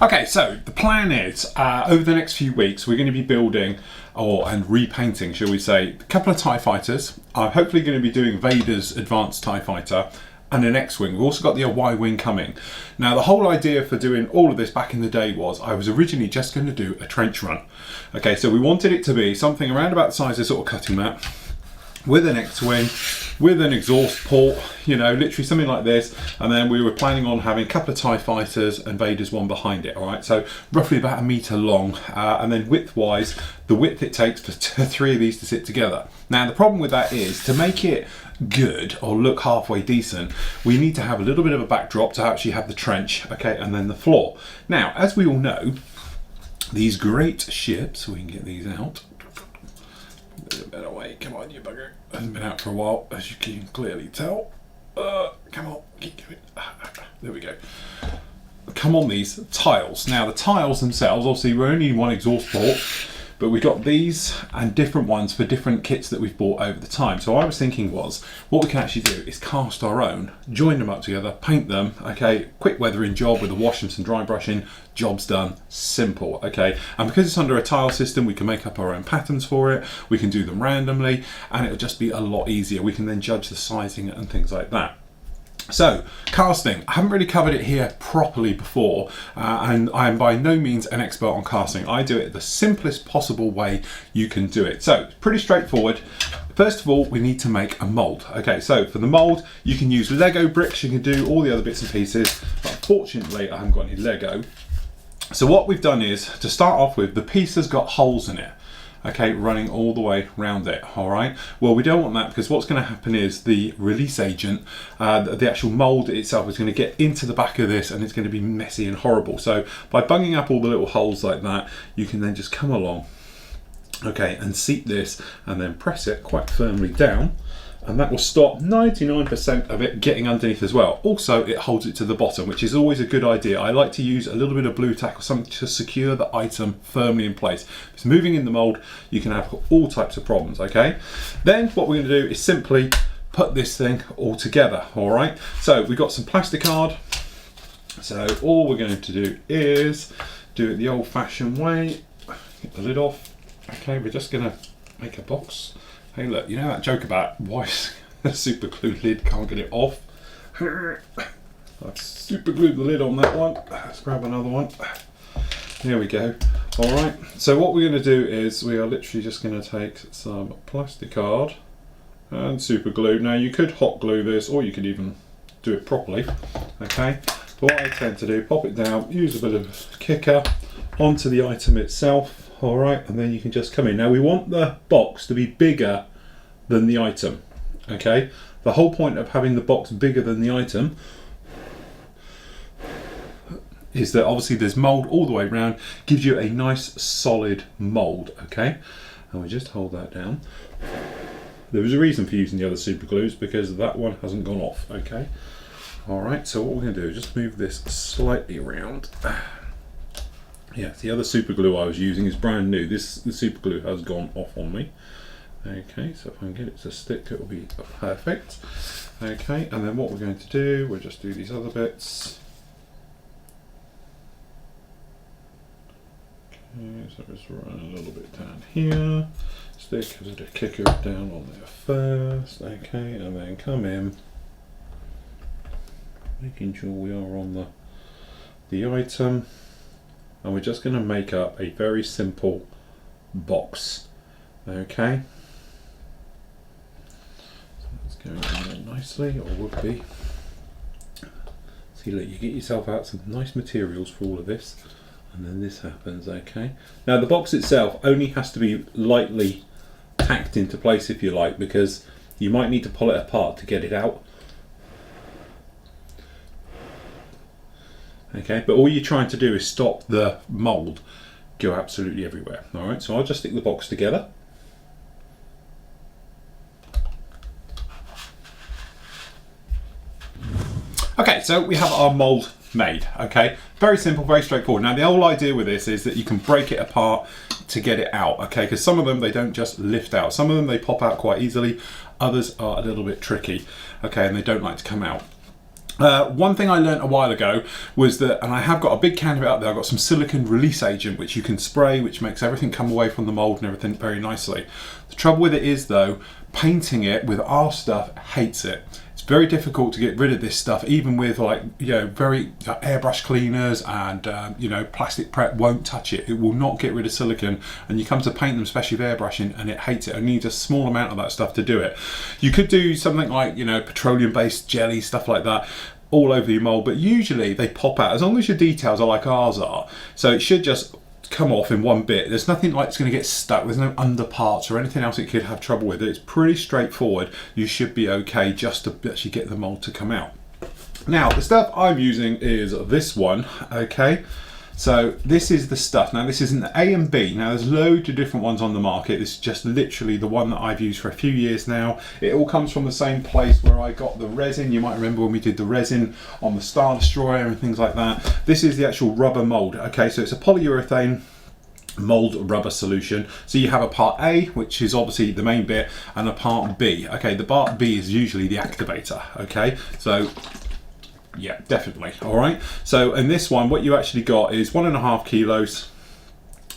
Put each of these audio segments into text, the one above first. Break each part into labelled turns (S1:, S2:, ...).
S1: Okay, so the plan is over the next few weeks we're going to be building and repainting, shall we say, a couple of TIE fighters. I'm hopefully going to be doing Vader's advanced TIE fighter and an X-Wing. We've also got the Y-Wing coming. Now the whole idea for doing all of this back in the day was I was originally just going to do a trench run. Okay, so we wanted it to be something around about the size of sort of cutting mat, with an X-Wing, with an exhaust port, you know, literally something like this. And then we were planning on having a couple of TIE fighters and Vader's one behind it, all right? So roughly about 1 meter long. And then width-wise, the width it takes for three of these to sit together. Now, the problem with that is to make it good or look halfway decent, we need to have a little bit of a backdrop to actually have the trench, okay, and then the floor. Now, as we all know, these great ships, we can get these out. A little bit away, come on you bugger. Hasn't been out for a while, as you can clearly tell. Come on, keep going. There we go. Come on these tiles. Now the tiles themselves, obviously we're only one exhaust port, but we've got these and different ones for different kits that we've bought over the time. So I was thinking was, what we can actually do is cast our own, join them up together, paint them, okay, quick weathering job with a wash and some dry brushing, job's done, simple, okay. And because it's under a tile system, we can make up our own patterns for it, we can do them randomly, and it'll just be a lot easier. We can then judge the sizing and things like that. So, casting. I haven't really covered it here properly before, and I am by no means an expert on casting. I do it the simplest possible way you can do it. So, it's pretty straightforward. First of all, we need to make a mould. Okay, so for the mould, you can use Lego bricks, you can do all the other bits and pieces, but unfortunately, I haven't got any Lego. So what we've done is, to start off with, the piece has got holes in it. Okay, running all the way around it, all right? Well, we don't want that because what's going to happen is the release agent, the actual mould itself is going to get into the back of this and it's going to be messy and horrible. So by bunging up all the little holes like that, you can then just come along, okay, and seat this and then press it quite firmly down. And that will stop 99% of it getting underneath as well. Also, it holds it to the bottom, which is always a good idea. I like to use a little bit of blue tack or something to secure the item firmly in place. If it's moving in the mold, you can have all types of problems, okay? Then what we're gonna do is simply put this thing all together, all right? So we've got some plastic card. So all we're going to do is do it the old fashioned way. Get the lid off. Okay, we're just gonna make a box. Hey look, you know that joke about why the super glue lid can't get it off? I've super glued the lid on that one. Let's grab another one. There we go. Alright, so what we're going to do is we are literally just going to take some plastic card and super glue. Now you could hot glue this or you could even do it properly. Okay, but what I tend to do, pop it down, use a bit of kicker onto the item itself. All right, and then you can just come in. Now we want the box to be bigger than the item, okay? The whole point of having the box bigger than the item is that obviously there's mold all the way around, gives you a nice solid mold, okay? And we just hold that down. There was a reason for using the other super glues because that one hasn't gone off, okay? All right, so what we're gonna do is just move this slightly around. Yeah, the other super glue I was using is brand new. The super glue has gone off on me. Okay, so if I can get it to stick, it will be perfect. Okay, and then what we're going to do, we'll just do these other bits. Okay, so just run a little bit down here. Stick a little kicker down on there first. Okay, and then come in. Making sure we are on the item. And we're just going to make up a very simple box, okay? So that's going in there nicely, or would be. See, look, you get yourself out some nice materials for all of this, and then this happens, okay? Now the box itself only has to be lightly tacked into place if you like, because you might need to pull it apart to get it out. Okay, but all you're trying to do is stop the mold go absolutely everywhere. All right, so I'll just stick the box together. Okay, so we have our mold made, okay? Very simple, very straightforward. Now the whole idea with this is that you can break it apart to get it out, okay? Because some of them, they don't just lift out. Some of them, they pop out quite easily. Others are a little bit tricky, okay? And they don't like to come out. One thing I learned a while ago was that, and I have got a big can of it up there, I've got some silicone release agent which you can spray, which makes everything come away from the mould and everything very nicely. The trouble with it is though, painting it with our stuff hates it. It's very difficult to get rid of this stuff, even with like, you know, very airbrush cleaners and you know, plastic prep won't touch it. It will not get rid of silicone, and you come to paint them, especially with airbrushing, and it hates it. It needs a small amount of that stuff to do it. You could do something like, you know, petroleum-based jelly, stuff like that, all over your mold, but usually they pop out as long as your details are like ours are. So it should just come off in one bit. There's nothing like it's going to get stuck. There's no underparts or anything else it could have trouble with. It's pretty straightforward. You should be okay just to actually get the mold to come out. Now the stuff I'm using is this one, okay? So this is the stuff. Now this isn't the A and B. Now there's loads of different ones on the market. This is just literally the one that I've used for a few years now. It all comes from the same place where I got the resin. You might remember when we did the resin on the Star Destroyer and things like that. This is the actual rubber mold. Okay, so it's a polyurethane mold rubber solution. So you have a part A, which is obviously the main bit, and a part B. Okay, the part B is usually the activator. Okay, so yeah, definitely. All right. So in this one, what you actually got is 1.5 kilos.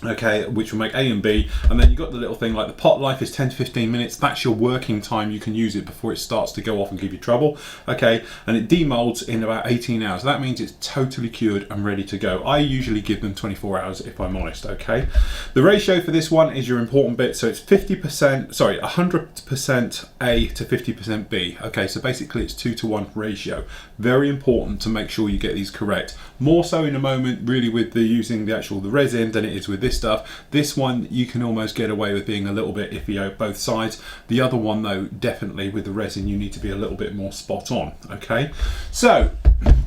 S1: Okay, which will make A and B, and then you've got the little thing like the pot life is 10 to 15 minutes. That's your working time. You can use it before it starts to go off and give you trouble. Okay, and it demolds in about 18 hours. That means it's totally cured and ready to go. I usually give them 24 hours if I'm honest. Okay, the ratio for this one is your important bit. So it's 50%, sorry, 100% A to 50% B. Okay, so basically it's 2-to-1 ratio. Very important to make sure you get these correct. More so in a moment really with the using the resin than it is with this stuff. This one you can almost get away with being a little bit iffy on both sides. The other one though, definitely with the resin you need to be a little bit more spot on. Okay, so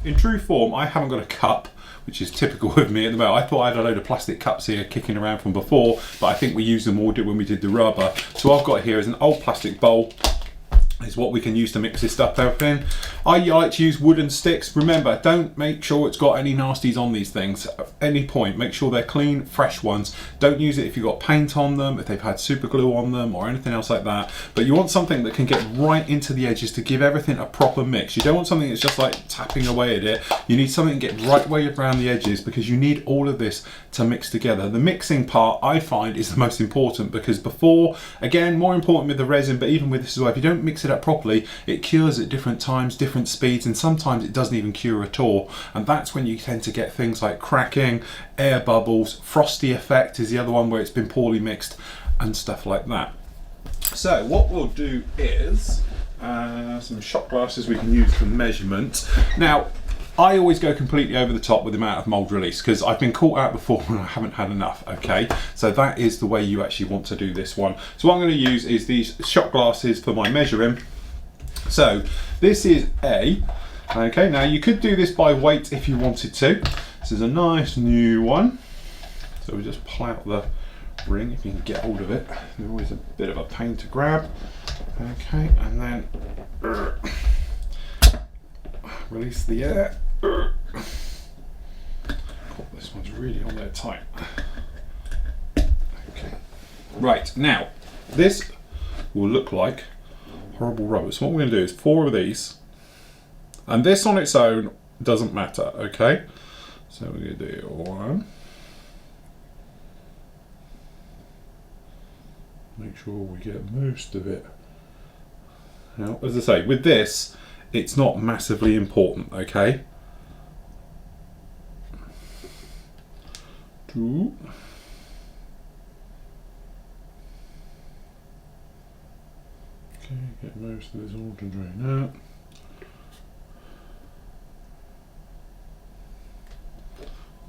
S1: in true form I haven't got a cup, which is typical of me at the moment. I thought I had a load of plastic cups here kicking around from before, but I think we used them all when we did the rubber. So I've got here is an old plastic bowl. Is what we can use to mix this stuff up in. I like to use wooden sticks. Remember, don't make sure it's got any nasties on these things at any point. Make sure they're clean, fresh ones. Don't use it if you've got paint on them, if they've had super glue on them or anything else like that. But you want something that can get right into the edges to give everything a proper mix. You don't want something that's just like tapping away at it. You need something to get right way around the edges because you need all of this to mix together. The mixing part I find is the most important because before, again, more important with the resin, but even with this as well, if you don't mix it up properly, it cures at different times, different speeds, and sometimes it doesn't even cure at all. And that's when you tend to get things like cracking, air bubbles, frosty effect is the other one where it's been poorly mixed, and stuff like that. So what we'll do is some shot glasses we can use for measurement. Now, I always go completely over the top with the amount of mold release because I've been caught out before when I haven't had enough. Okay, so that is the way you actually want to do this one. So what I'm going to use is these shot glasses for my measuring. So this is A. Okay, now you could do this by weight if you wanted to. This is a nice new one. So we just pull out the ring if you can get hold of it. They're always a bit of a pain to grab. Okay, and then release the air. Oh, this one's really on there tight. Okay. Right, now this will look like horrible rubber. So what we're going to do is 4 of these, and this on its own doesn't matter. Okay, so we're going to do 1. Make sure we get most of it. Now, as I say, with this, it's not massively important. Okay. 2. Okay, get most of this all to drain out.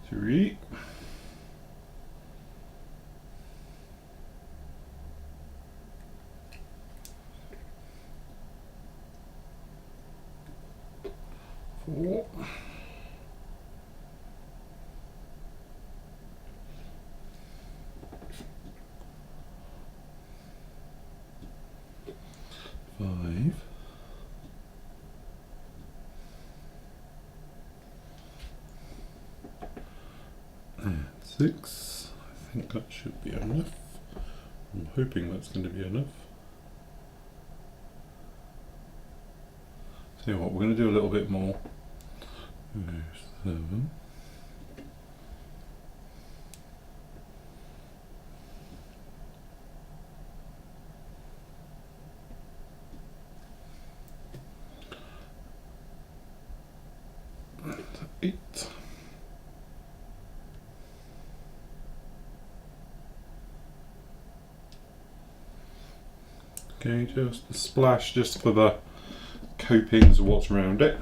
S1: 3. Four. 5. And 6. I think that should be enough. I'm hoping that's going to be enough. Tell you what, we're going to do a little bit more. 7. 8. Okay, just a splash just for the copings of what's around it.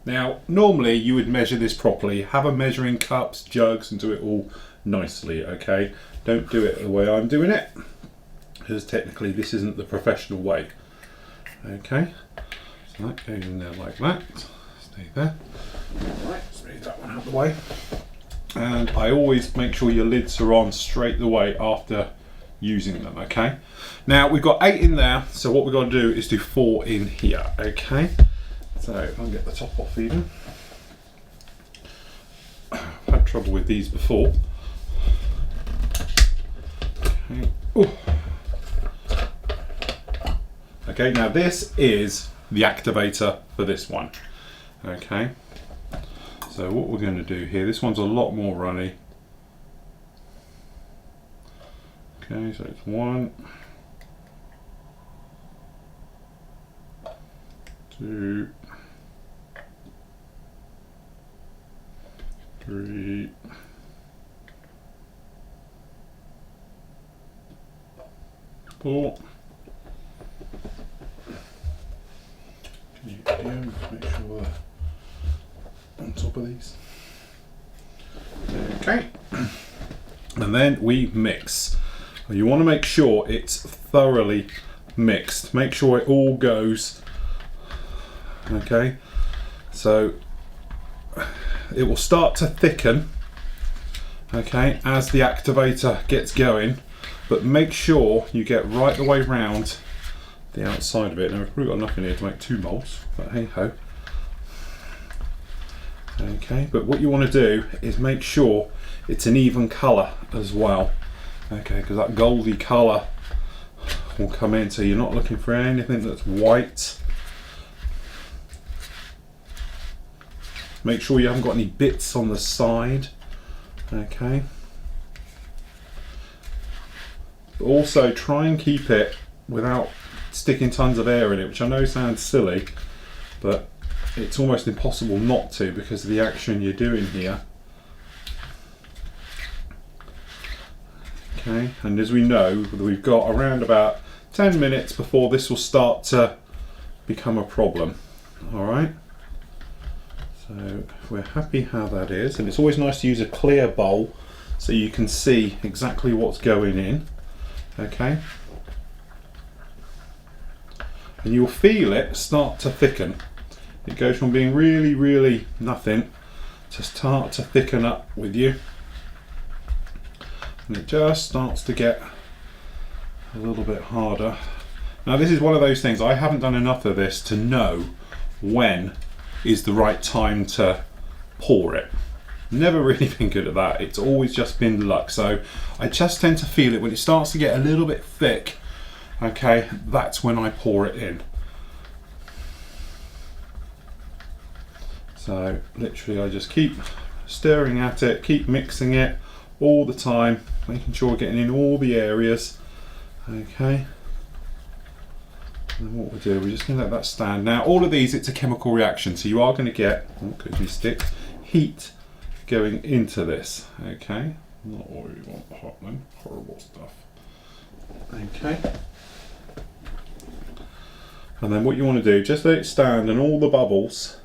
S1: Now, normally you would measure this properly, have a measuring cups, jugs, and do it all nicely, okay? Don't do it the way I'm doing it, because technically this isn't the professional way. Okay, so that goes in there like that. Stay there. Right, let's move that one out of the way. And I always make sure your lids are on straight away after using them, okay? Now we've got 8 in there, so what we've got to do is do 4 in here, okay? So I'll get the top off even. I've had trouble with these before. Okay. Ooh. Okay, now this is the activator for this one, okay? So what we're going to do here, this one's a lot more runny. Okay, so it's 1, 2, 3, 4. Can you make sure we're on top of these? Okay, and then we mix. You want to make sure it's thoroughly mixed. Make sure it all goes. Okay, so it will start to thicken, okay, as the activator gets going, but make sure you get right the way round the outside of it. Now we've probably got enough in here to make 2 moulds, but hey ho. Okay, but what you want to do is make sure it's an even colour as well, okay, because that goldy colour will come in, so you're not looking for anything that's white. Make sure you haven't got any bits on the side, okay. Also try and keep it without sticking tons of air in it, which I know sounds silly, but it's almost impossible not to because of the action you're doing here. Okay, and as we know, we've got around about 10 minutes before this will start to become a problem. Alright, so we're happy how that is, and it's always nice to use a clear bowl so you can see exactly what's going in. Okay, and you'll feel it start to thicken. It goes from being really, really nothing to start to thicken up with you, and it just starts to get a little bit harder. Now this is one of those things, I haven't done enough of this to know when is the right time to pour it. Never really been good at that, it's always just been luck. So I just tend to feel it when it starts to get a little bit thick, okay, that's when I pour it in. So literally I just keep stirring at it, keep mixing it all the time, making sure we're getting in all the areas, okay. And then what we'll do, we're just going to let that stand. Now all of these, it's a chemical reaction, so you are going to get, because we stick, heat going into this, okay. Not what we want, hot then, horrible stuff. Okay. And then what you want to do, just let it stand, and all the bubbles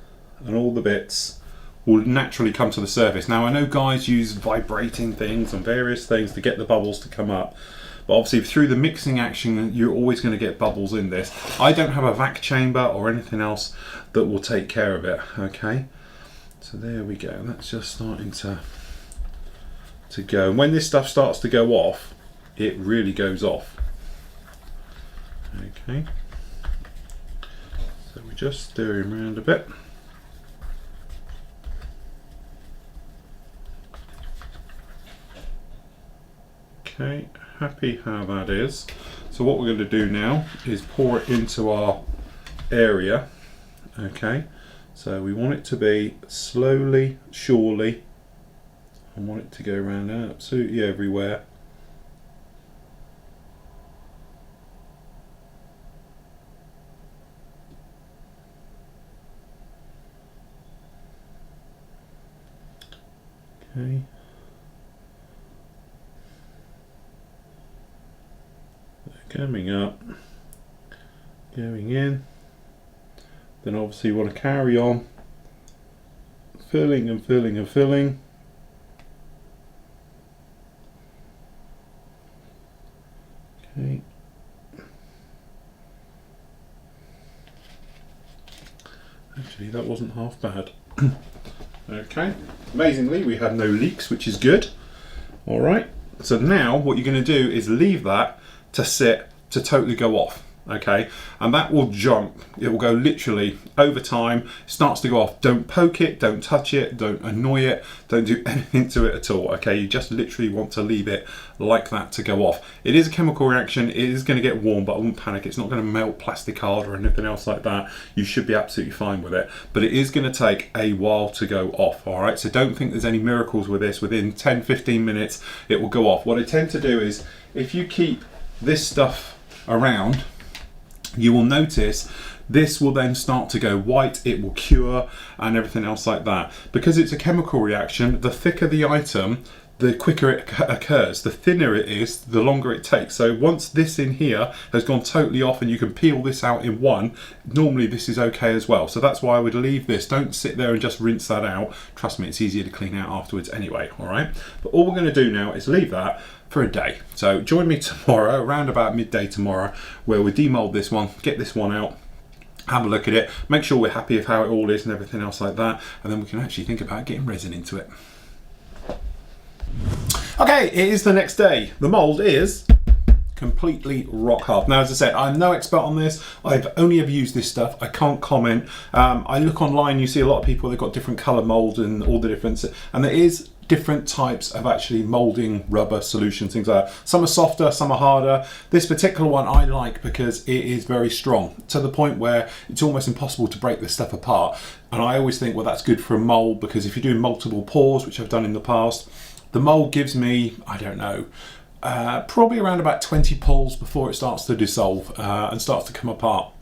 S1: and all the bits will naturally come to the surface. Now I know guys use vibrating things and various things to get the bubbles to come up, but obviously through the mixing action you're always going to get bubbles in this. I don't have a vac chamber or anything else that will take care of it, okay. So there we go, that's just starting to go, and when this stuff starts to go off, it really goes off. Okay, so we just stir him around a bit. Okay, happy how that is. So what we're going to do now is pour it into our area, okay? So we want it to be slowly, surely. I want it to go around absolutely everywhere. Okay. Coming up, going in. Then obviously you want to carry on filling and filling and filling. Okay. Actually, that wasn't half bad. Okay. Amazingly, we had no leaks, which is good. All right. So now what you're going to do is leave that to sit to totally go off. Okay, and that will jump. It will go literally over time. It starts to go off. Don't poke it, don't touch it, don't annoy it, don't do anything to it at all. Okay, you just literally want to leave it like that to go off. It is a chemical reaction. It is going to get warm, but I wouldn't panic. It's not going to melt plastic hard or anything else like that. You should be absolutely fine with it, but it is going to take a while to go off. All right, so don't think there's any miracles with this. Within 10-15 minutes it will go off. What I tend to do is, if you keep this stuff around, you will notice this will then start to go white, it will cure and everything else like that. Because it's a chemical reaction, the thicker the item, the quicker it occurs. The thinner it is, the longer it takes. So once this in here has gone totally off and you can peel this out in one, normally this is okay as well. So that's why I would leave this. Don't sit there and just rinse that out. Trust me, it's easier to clean out afterwards anyway, all right? But all we're gonna do now is leave that for a day. So join me tomorrow, around about midday tomorrow, where we demold this one, get this one out, have a look at it, make sure we're happy with how it all is and everything else like that, and then we can actually think about getting resin into it. Okay, it is the next day. The mold is completely rock hard. Now, as I said, I'm no expert on this. I've only ever used this stuff. I can't comment. I look online, you see a lot of people, they've got different color mold and all the difference, and there is different types of actually molding rubber solutions, things like that. Some are softer, some are harder. This particular one I like because it is very strong, to the point where it's almost impossible to break this stuff apart. And I always think, well, that's good for a mold, because if you're doing multiple pours, which I've done in the past, the mold gives me, I don't know, probably around about 20 pulls before it starts to dissolve and starts to come apart.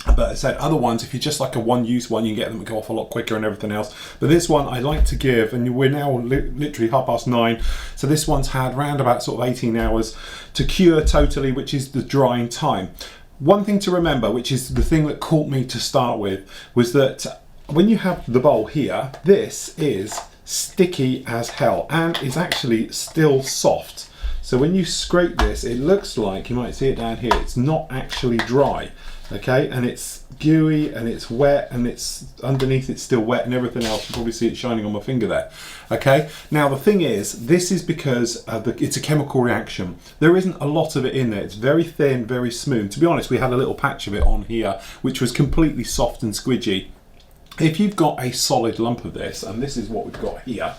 S1: But I said, other ones, if you're just like a one-use one, you can get them to go off a lot quicker and everything else. But this one I like to give, and we're now literally 9:30, so this one's had round about sort of 18 hours to cure totally, which is the drying time. One thing to remember, which is the thing that caught me to start with, was that when you have the bowl here, this is sticky as hell and is actually still soft. So when you scrape this, it looks like, you might see it down here, it's not actually dry. Okay, and it's gooey and it's wet, and it's underneath it's still wet and everything else. You can probably see it shining on my finger there. Okay, now the thing is, this is because it's a chemical reaction. There isn't a lot of it in there. It's very thin, very smooth. To be honest, we had a little patch of it on here which was completely soft and squidgy. If you've got a solid lump of this, and this is what we've got here,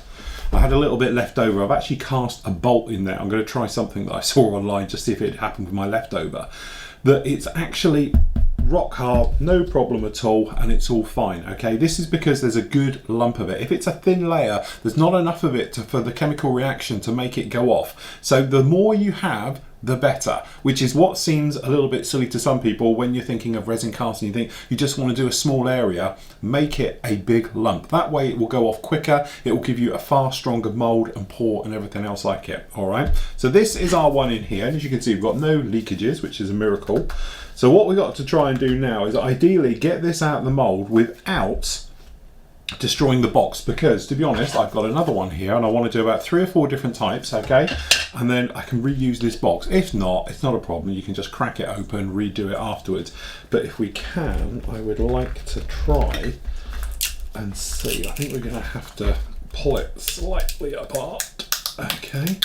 S1: I had a little bit left over. I've actually cast a bolt in there. I'm going to try something that I saw online just to see if it happened with my leftover. That it's actually rock hard, no problem at all, and it's all fine. Okay, this is because there's a good lump of it. If it's a thin layer, there's not enough of it for the chemical reaction to make it go off. So the more you have, the better, which is what seems a little bit silly to some people when you're thinking of resin casting. You think you just want to do a small area, make it a big lump. That way it will go off quicker, it will give you a far stronger mold and pour and everything else like it. All right, so this is our one in here, and as you can see, we've got no leakages, which is a miracle. So what we've got to try and do now is ideally get this out of the mold without destroying the box, because to be honest, I've got another one here and I want to do about 3 or 4 different types, okay, and then I can reuse this box. If not, it's not a problem, you can just crack it open, redo it afterwards. But if we can, I would like to try and see. I think we're going to have to pull it slightly apart. Okay,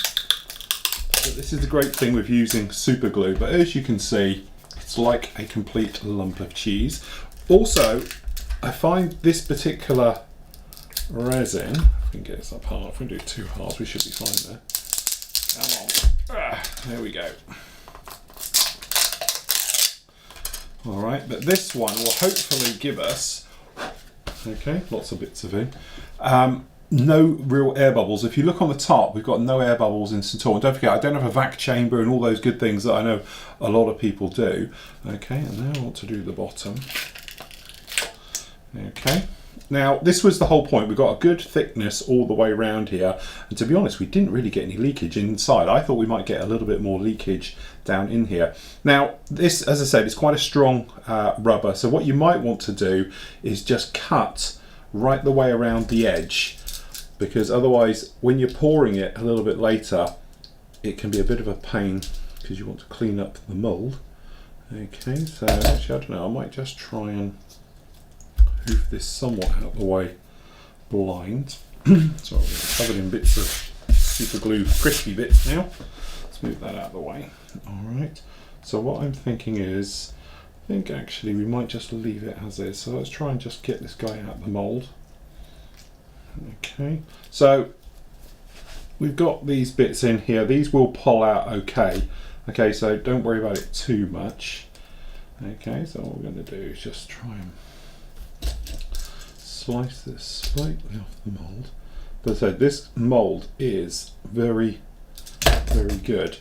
S1: so this is the great thing with using super glue, but as you can see, it's like a complete lump of cheese. Also, I find this particular resin, if we can get this up hard, if we do 2 halves, we should be fine there. Come on. There we go. All right, but this one will hopefully give us Okay, lots of bits of it. No real air bubbles. If you look on the top, we've got no air bubbles in Centaur. And don't forget, I don't have a vac chamber and all those good things that I know a lot of people do. Okay, and now I want to do the bottom. Okay, now this was the whole point. We've got a good thickness all the way around here. And to be honest, we didn't really get any leakage inside. I thought we might get a little bit more leakage down in here. Now, this, as I said, is quite a strong rubber. So what you might want to do is just cut right the way around the edge, because otherwise when you're pouring it a little bit later it can be a bit of a pain because you want to clean up the mould. Okay, so actually I don't know, I might just try and move this somewhat out of the way blind. So I'm covered in bits of super glue crispy bits now. Let's move that out of the way. Alright, so what I'm thinking is, I think actually we might just leave it as is. So let's try and just get this guy out of the mould. Okay, so we've got these bits in here. These will pull out okay. Okay, so don't worry about it too much. Okay, so what we're going to do is just try and slice this slightly off the mould. But as I said, this mould is very, very good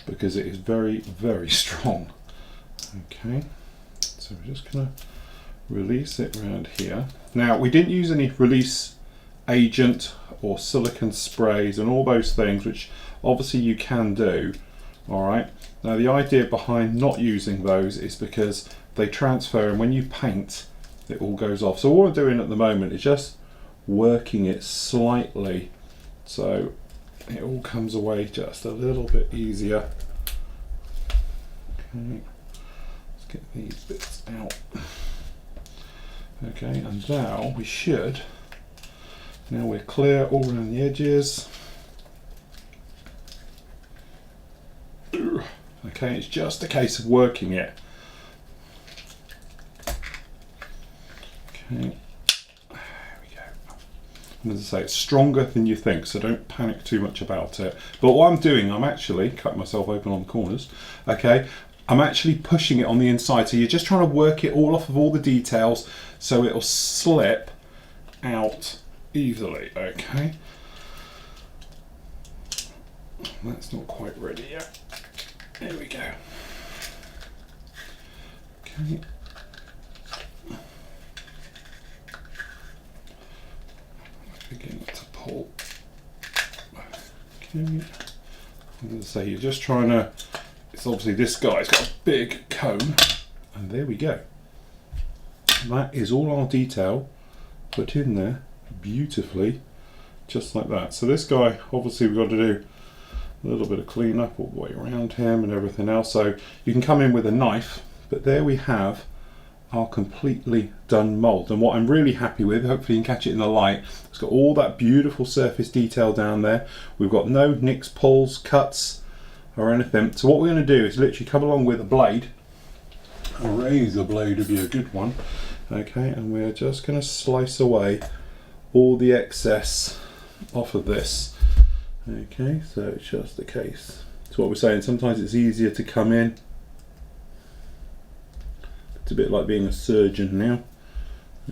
S1: because it is very, very strong. Okay, so we're just going to release it around here. Now, we didn't use any release agent or silicone sprays and all those things, which obviously you can do. Alright, now the idea behind not using those is because they transfer, and when you paint it all goes off. So all I'm doing at the moment is just working it slightly so it all comes away just a little bit easier. Okay, let's get these bits out. Okay, and now we should, now we're clear all around the edges. Okay, it's just a case of working it. Okay, there we go. And as I say, it's stronger than you think, so don't panic too much about it. But what I'm doing, I'm actually cutting myself open on the corners. Okay, I'm actually pushing it on the inside, so you're just trying to work it all off of all the details so it'll slip out easily. Okay, that's not quite ready yet. There we go. Okay, begin to pull. Okay, as I say, you're just trying to, it's obviously this guy's got a big cone, and there we go. That is all our detail put in there beautifully, just like that. So this guy, obviously we've got to do a little bit of clean up all the way around him and everything else. So you can come in with a knife, but there we have our completely done mould. And what I'm really happy with, hopefully you can catch it in the light, it's got all that beautiful surface detail down there. We've got no nicks, pulls, cuts or anything. So what we're going to do is literally come along with a blade. A razor blade would be a good one. Okay, and we're just going to slice away all the excess off of this. Okay, so it's just the case. That's what we're saying, sometimes it's easier to come in. It's a bit like being a surgeon now.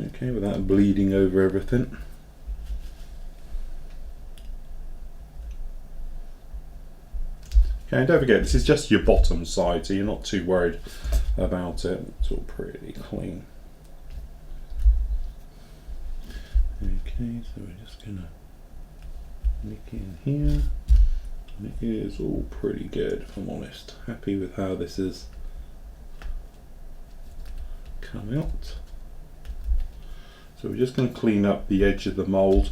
S1: Okay, without bleeding over everything. Okay, and don't forget, this is just your bottom side, so you're not too worried about it. It's all pretty clean. Okay, so we're just gonna nick in here. And it is all pretty good, if I'm honest. Happy with how this has come out. So we're just going to clean up the edge of the mould.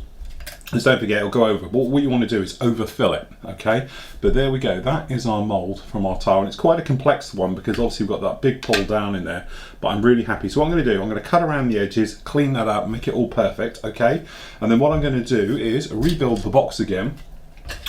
S1: Just don't forget, it'll go over. What you want to do is overfill it, okay? But there we go, that is our mould from our tile. And it's quite a complex one because obviously we've got that big pull down in there, but I'm really happy. So what I'm going to do, I'm going to cut around the edges, clean that up, make it all perfect, okay? And then what I'm going to do is rebuild the box again.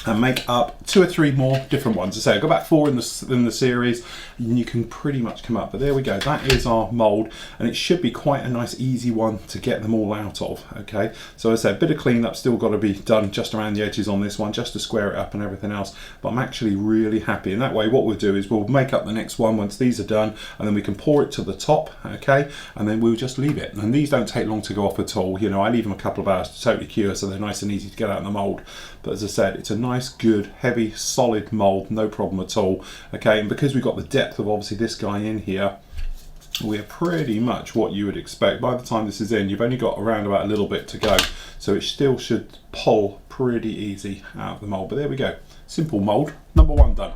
S1: and make up 2 or 3 more different ones. As I say, I've got about 4 in the series, and you can pretty much come up. But there we go, that is our mould, and it should be quite a nice easy one to get them all out of. Okay, so as I said, a bit of cleanup still got to be done just around the edges on this one, just to square it up and everything else, but I'm actually really happy. And that way what we'll do is we'll make up the next one once these are done, and then we can pour it to the top, okay, and then we'll just leave it. And these don't take long to go off at all. You know, I leave them a couple of hours to totally cure, so they're nice and easy to get out in the mould. But as I said, it's a nice, good, heavy, solid mould, no problem at all. Okay, and because we've got the depth of obviously this guy in here, we're pretty much what you would expect. By the time this is in, you've only got around about a little bit to go, so it still should pull pretty easy out of the mould. But there we go, simple mould number 1 done.